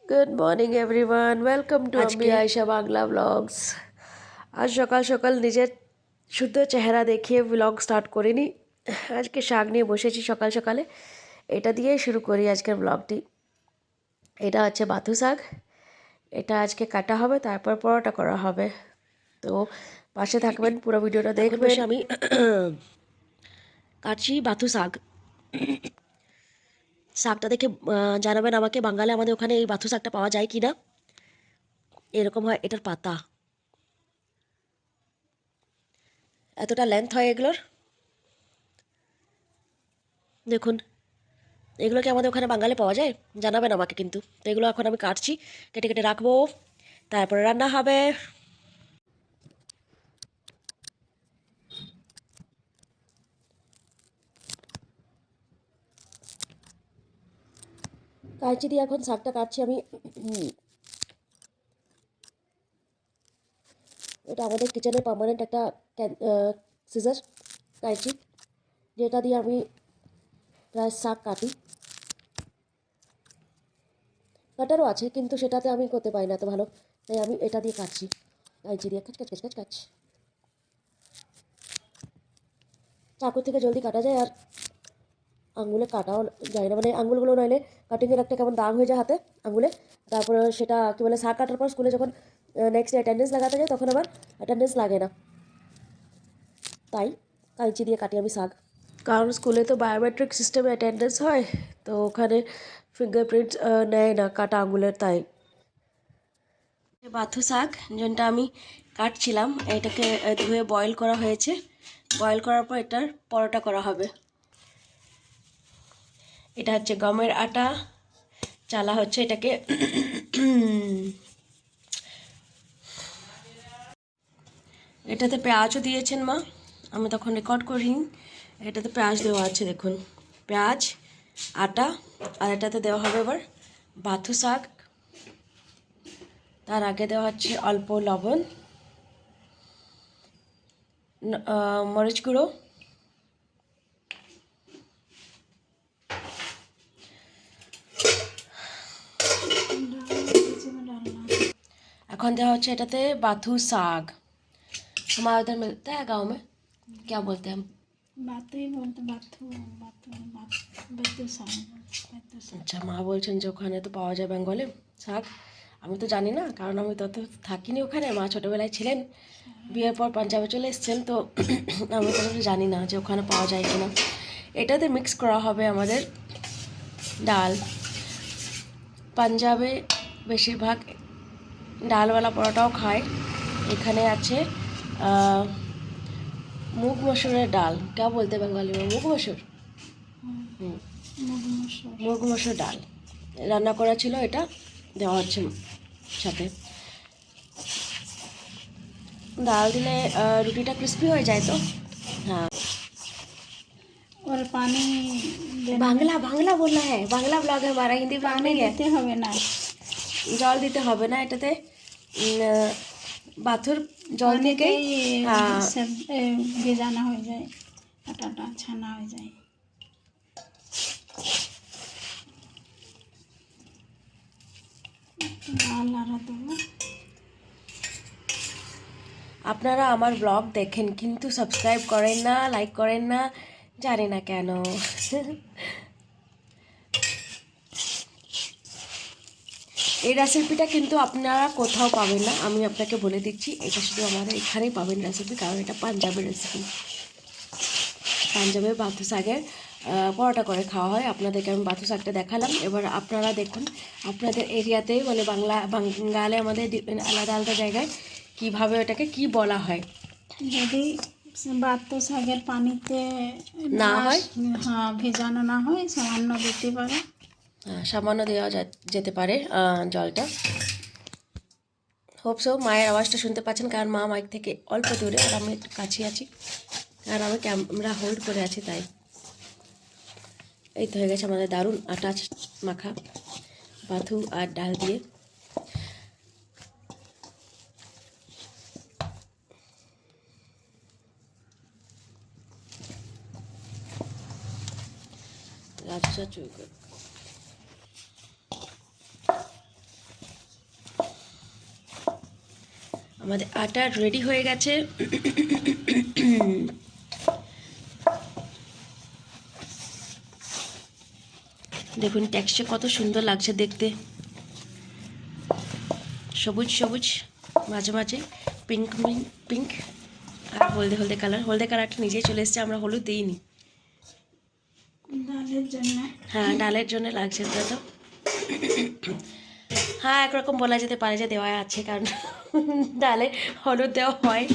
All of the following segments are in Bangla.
Good morning everyone, welcome to আমি আয়শা বাংলা ব্লগস। আজ সকাল সকাল নিজের শুদ্ধ চেহারা দেখিয়ে ব্লগ স্টার্ট করিনি। আজকে শাক নিয়ে বসেছি সকাল সকালে। এটা দিয়েই শুরু করি আজকের ব্লগটি। এটা হচ্ছে বাথু শাক। এটা আজকে কাটা হবে, তারপর পরোটা করা হবে। তো পাশে থাকবেন, পুরো ভিডিওটা দেখবেন। আমি কাটছি বাথু শাক। শাকটা দেখে জানাবেন আমাকে বাঙালি আমাদের ওখানে এই বাথু শাকটা পাওয়া যায় কি না। এরকম হয় এটার পাতা, এতটা লেন্থ হয় এগুলোর। দেখুন, এগুলো কি আমাদের ওখানে বাঙালি পাওয়া যায় জানাবেন আমাকে কিন্তু। তো এগুলো এখন আমি কাটছি, কেটে কেটে রাখবো, তারপরে রান্না হবে। কাঁচি দিয়ে এখন শাকটা কাটছি আমি। এটা আমাদের কিচেনের পার্মানেন্ট একটা সিজার কাঁচি, যেটা দিয়ে আমি প্রায় শাক কাটি। কাটারও আছে, কিন্তু সেটাতে আমি করতে পারি না এত ভালো, তাই আমি এটা দিয়ে কাটছি, কাঁচি দিয়ে কাচ কাচ কাচ কাচ কাচ। চাকু থেকে জলদি কাটা যায়, আর আঙুলে কাটাও যায় না, মানে আঙুলগুলো নইলে কাটিংয়ের একটা কেমন দাগ হয়ে যায় হাতে আঙুলে। তারপরে সেটা কী বলে, শাক কাটার পর স্কুলে যখন নেক্সট অ্যাটেন্ডেন্স লাগাতে যায় তখন আবার অ্যাটেন্ডেন্স লাগে না, তাই কাঁচি দিয়ে কাটি আমি শাক। কারণ স্কুলে তো বায়োমেট্রিক সিস্টেমে অ্যাটেন্ডেন্স হয়, তো ওখানে ফিঙ্গারপ্রিন্টস নেয় না কাটা আঙুলের, তাই। বাথু শাক যেটা আমি কাটছিলাম, এটাকে ধুয়ে বয়েল করা হয়েছে। বয়েল করার পর এটার পরোটা করা হবে। এটা হচ্ছে গমের আটা, চালা হচ্ছে এটাকে। এটাতে পেঁয়াজও দিয়েছেন মা, আমি তখন রেকর্ড করি। এটাতে পেঁয়াজ দেওয়া আছে, দেখুন, পেঁয়াজ, আটা। আর এটাতে দেওয়া হবে এবার বাথু শাক। তার আগে দেওয়া হচ্ছে অল্প লবণ, মরিচ গুঁড়ো, এখন देवा होच्छे एटाते बाथू साग। हमारे उधर मिलता है गांव में, क्या बोलते हैं हम? बातू ही बोलते, बाथू बाथू बाथू साग। আচ্ছা, মা বলছেন যে ওখানে তো পাওয়া যায় বেঙ্গলে শাক। আমি তো জানি না, কারণ আমি তত থাকিনি ওখানে। মা ছোটোবেলায় ছিলেন, বিয়ের পর পাঞ্জাবে চলে এসেছেন, তো আমি তো জানি না যে ওখানে পাওয়া যায় কিনা। এটাতে মিক্স করা হবে আমাদের ডাল। পাঞ্জাবে বেশিরভাগ ডালওয়ালা পরোটাও খায়। এখানে আছে মুগ মসুরের ডাল, क्या बोलते हैं बंगाली में, মুগ মসুর। মুগ মসুর ডাল রান্না করা ছিল, এটা দেওয়া হচ্ছে সাথে। ডাল দিলে রুটিটা ক্রিস্পি হয়ে যায়, তো हाँ। और पानी বাংলা বাংলা बोलना है, बांग्ला ब्लॉग है हमारा, हिंदी ब्लॉग पानी नहीं है। देते হবে না, জল দিতে হবে না এটাতে। বাথুর জল থেকেই ভেজানো হয়ে যায়, আটাটা ছানা হয়ে যায়। ডাল আর দেবো। আপনারা আমার ব্লগ দেখেন কিন্তু সাবস্ক্রাইব করেন না, লাইক করেন না, জানি না কেন। এই রেসিপিটা কিন্তু আপনারা কোথাও পাবেন না, আমি আপনাকে বলে দিচ্ছি। এটা শুধু আমাদের এখানেই পাবেন রেসিপি, কারণ এটা পাঞ্জাবের রেসিপি। পাঞ্জাবে বাথু শাকের পরোটা করে খাওয়া হয়। আপনাদেরকে আমি বাথু শাকটা দেখালাম। এবার আপনারা দেখুন আপনাদের এরিয়াতে, মানে বাঙালে আমাদের আলাদা আলাদা জায়গায় কীভাবে ওটাকে কি বলা হয়। যদি বাথু শাকের পানিতে না হয়, হ্যাঁ, ভেজানো না হয়, সামান্য দিতে পারে, সামান্য দেওয়া যেতে পারে জলটা। হোপ সো মায়ের আওয়াজটা শুনতে পাচ্ছেন, কারণ মা মাইক থেকে অল্প দূরে, আর আমি একটু কাছে আছি, আর আমি ক্যামেরা হোল্ড করে আছি, তাই। এই তো হয়ে গেছে আমাদের দারুণ আটা মাখা বাথু আর ডাল দিয়ে। আমাদের আটা রেডি হয়ে গেছে। দেখুন টেক্সচার কত সুন্দর লাগছে দেখতে, সবুজ সবুজ, মাঝে মাঝে পিঙ্ক পিঙ্ক, আর হলদে হলদে কালার। হলদে কালারটা নিজেই চলে এসছে, আমরা হলুদ দিইনি। ডালের জন্য। হ্যাঁ, ডালের জন্য লাগছে তো। হ্যাঁ, একরকম বলা যেতে পারে যে দেওয়া আছে, কারণ ডালে হলুদ দেওয়া হয়।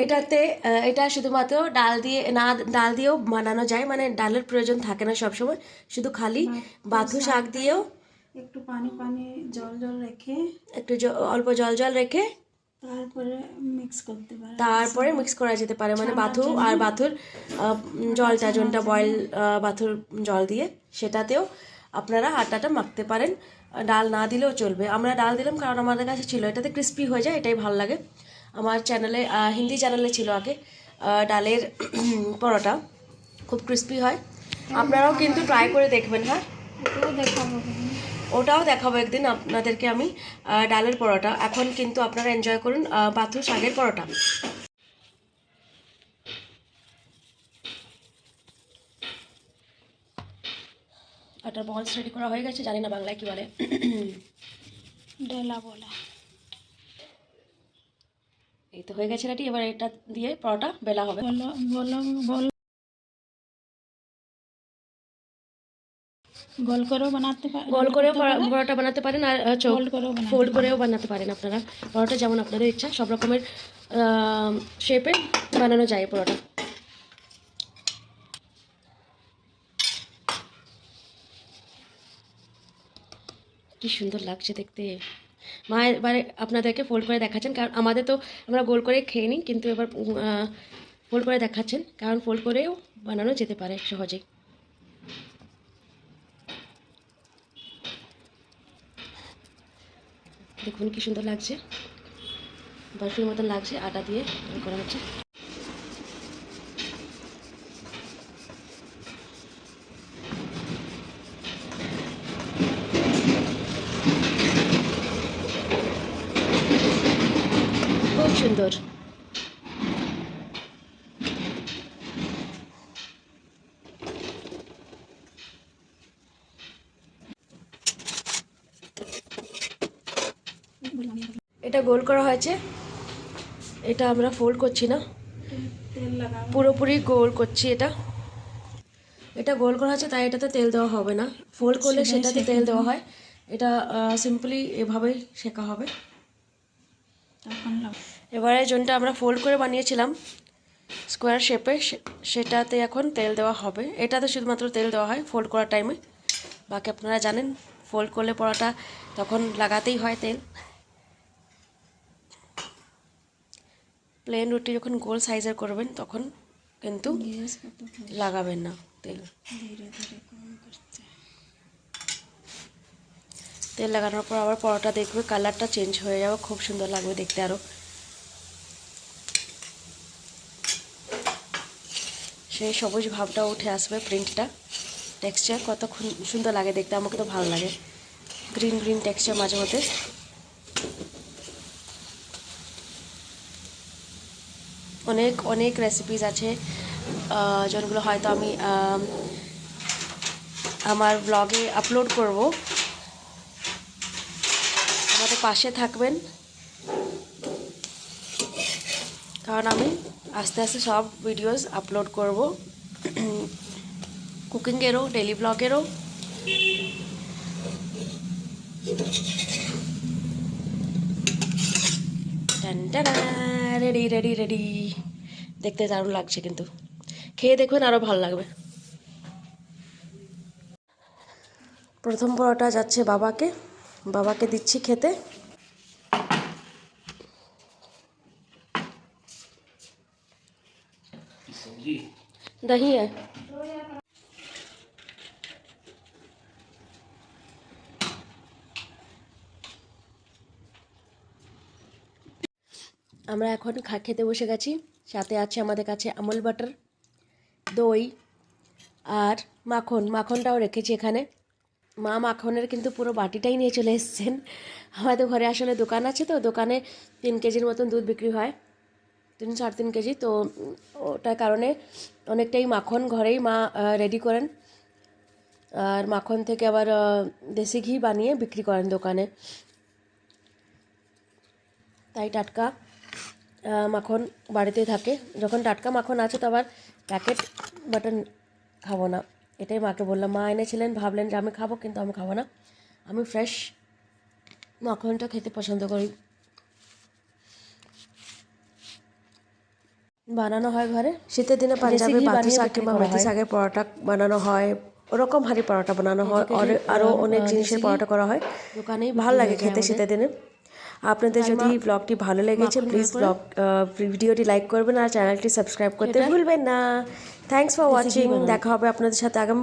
এটাতে এটা শুধুমাত্র ডাল দিয়ে না, ডাল দিয়েও বানানো যায়, মানে ডালের প্রয়োজন থাকে না সবসময়, শুধু খালি বাথু শাক দিয়েও একটু পানি পানি জল জল রেখে একটু অল্প জল জল রেখে তারপরে মিক্স করতে পারে। তারপরে মিক্স করা যেতে পারে, মানে বাথু আর বাথুর জলটা, যোনটা বয়েল বাথুর জল দিয়ে, সেটাতেও আপনারা আটাটা মাখতে পারেন। ডাল না দিলেও চলবে, আমরা ডাল দিলাম কারণ আমাদের কাছে ছিল, এটাতে ক্রিস্পি হয়ে যায়, এটাই ভালো লাগে। আমার চ্যানেলে, হিন্দি চ্যানেলে ছিল আগে ডালের পরোটা, খুব ক্রিস্পি হয়। আপনারাও কিন্তু ট্রাই করে দেখবেন। হ্যাঁ, ওটাও দেখাবো। ওটাও দেখাবো একদিন আপনাদেরকে আমি ডালের পরোটা। এখন কিন্তু আপনারা এনজয় করুন বাথু শাকের পরোটা। আটার বলস রেডি করা হয়ে গেছে, জানি না বাংলায় কি বলে। ডেলা বলা। এই তো হয়ে গেছে রেডি, এবার এটা দিয়ে পরোটা বেলা হবে। বলো বলো বল। গোল করেও বানাতে পারেন, গোল করেও পরোটা বানাতে পারেন, আর ফোল্ড করেও বানাতে ফোল্ড করেও বানাতে পারেন আপনারা। পরোটা যেমন আপনাদের ইচ্ছা, সব রকমের শেপে বানানো যায় পরোটা। কি সুন্দর লাগছে দেখতে। মা এবারে আপনাদেরকে ফোল্ড করে দেখাচ্ছেন, কারণ আমাদের তো আমরা গোল করে খেয়ে নিই, কিন্তু এবার ফোল্ড করে দেখাচ্ছেন, কারণ ফোল্ড করেও বানানো যেতে পারে সহজেই। দেখুন কি সুন্দর লাগছে, বরফির মতন লাগছে, আটা দিয়ে করা হচ্ছে। খুব সুন্দর। এটা গোল করা হয়েছে, এটা আমরা ফোল্ড করছি না, তেল লাগাবো। পুরোপুরি গোল করছি। এটা গোল করা হয়েছে, তাই এটাতে তেল দেওয়া হবে না। ফোল্ড করলে সেটাতে তেল দেওয়া হয়, এটা সিম্পলি এভাবেই শেখা হবে। তখন এবারে যোনটা আমরা ফোল্ড করে বানিয়েছিলাম স্কোয়ার শেপে, সেটাতে এখন তেল দেওয়া হবে। এটাতে শুধুমাত্র তেল দেওয়া হয় ফোল্ড করার টাইমে, বাকি আপনারা জানেন ফোল্ড করলে পরোটা তখন লাগাতেই হয় তেল। প্লেন রুটি যখন গোল সাইজের করবেন তখন কিন্তু গ্যাস কত লাগাবেন না তেল। ধীরে ধীরে কম করতে। তেল লাগানোর পর আবার পরোটা দেখবে কালারটা চেঞ্জ হয়ে যাবে, খুব সুন্দর লাগবে দেখতে আরও। সেই সবুজ ভাবটা উঠে আসবে, প্রিন্টটা, টেক্সচার কত সুন্দর লাগে দেখতে, আমাকে তো ভালো লাগে। গ্রিন গ্রিন টেক্সচার মাঝে মধ্যে। অনেক অনেক রেসিপিস আছে যেগুলো হয়তো আমি আমার ব্লগে আপলোড করব। আমাদের পাশে থাকবেন, কারণ আমি আস্তে আস্তে সব ভিডিওস আপলোড করব, কুকিংয়েরও, ডেলি ব্লগেরও। রেডি রেডি রেডি, দেখতে দারুণ লাগছে, কিন্তু খেয়ে দেখবেন আরও ভালো লাগবে। প্রথম পরোটা যাচ্ছে বাবাকে, বাবাকে দিচ্ছি খেতে। दही है। আমরা এখন খেতে বসে গেছি, সাথে আছে আমাদের কাছে আমুল বাটার, দই আর মাখন, মাখনটাও রেখেছি এখানে। মা মাখনের কিন্তু পুরো বাটিটাই নিয়ে চলে এসেছেন। আমাদের ঘরে আসলে দোকান আছে, তো দোকানে 3 কেজির মতন দুধ বিক্রি হয়, 3-3.5 কেজি। তো ওটার কারণে অনেকটাই মাখন ঘরেই মা রেডি করেন, আর মাখন থেকে আবার দেশি ঘি বানিয়ে বিক্রি করেন দোকানে। তাই টাটকা মাখন বাড়িতেই থাকে। যখন টাটকা মাখন আছে তো আবার প্যাকেট বাটার খাবো না, এটাই মাকে বললাম। মা এনেছিলেন, ভাবলেন যে আমি খাবো, কিন্তু আমি খাবো না, আমি ফ্রেশ মাখনটা খেতে পছন্দ করি। বানানো হয় ঘরে শীতের দিনে পাঞ্জাবি পাতি শাক কিংবা মেথি শাকের পরোটা বানানো হয়, ওরকম ভারী পরোটা বানানো হয়, আরও অনেক জিনিসের পরোটা করা হয়, দোকানেই ভালো লাগে খেতে শীতের দিনে। আপনাদের যদি ব্লগটি ভালো লেগেছে প্লিজ ভিডিওটি লাইক করবেন আর চ্যানেলটি সাবস্ক্রাইব করতে ভুলবেন না। Thanks for watching. দেখা হবে আপনাদের সাথে আগামী